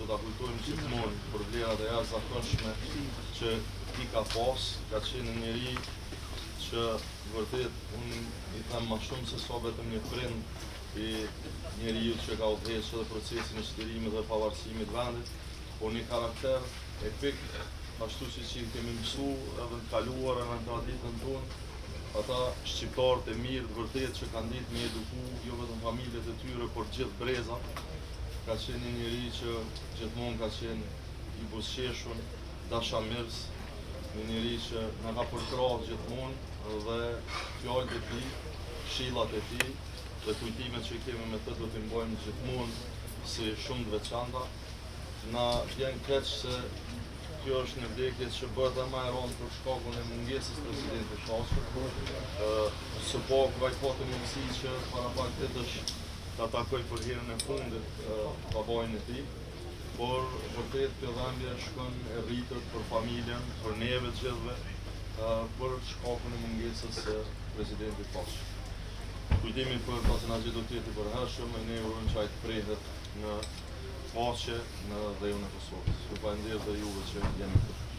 do ta kujtojmë gjithmonë për vlerat e jashtëzakonshme që i ka pas, ka qenë njeri që vërtet unë i them më shumë se sa vetëm një prind i njeriu që ka udhëhequr edhe procesin e shtërimit dhe pavarësimit të vendit, por një karakter epik, ashtu siç i kemi mësuar edhe në kaluar edhe në traditën tonë, ata shqiptarët e mirë të vërtet që kanë ditë me eduku jo vetëm familjet e tyre, por gjithë breza, ka qenë një njeri që gjithmonë ka qenë i buzëqeshur, dashamirës, një njeri që na ka përkrahur gjithmonë dhe fjalët e tij, këshillat e tij dhe kujtimet që kemi me të do t'i mbajmë gjithmonë si shumë të veçanta. Na vjen keq se kjo është një vdekje që bëhet më e rëndë për shkakun e mungesës së presidentit Pashkut. Së paku ka patur mundësi që para pak ditësh ta takoj për herën e fundit babain e tij, por vërtet kjo dhëmbje shkon e rritët për familjen, për neve të gjithëve, për shkakun e mungesës së presidentit Pashkut. Kujdimi për pasionazhi do të jetë i përhershëm e ne urojmë që ai të prehet në paqe në dhëun e Kosovës. Ju falenderoj dhe juve që jeni këtu.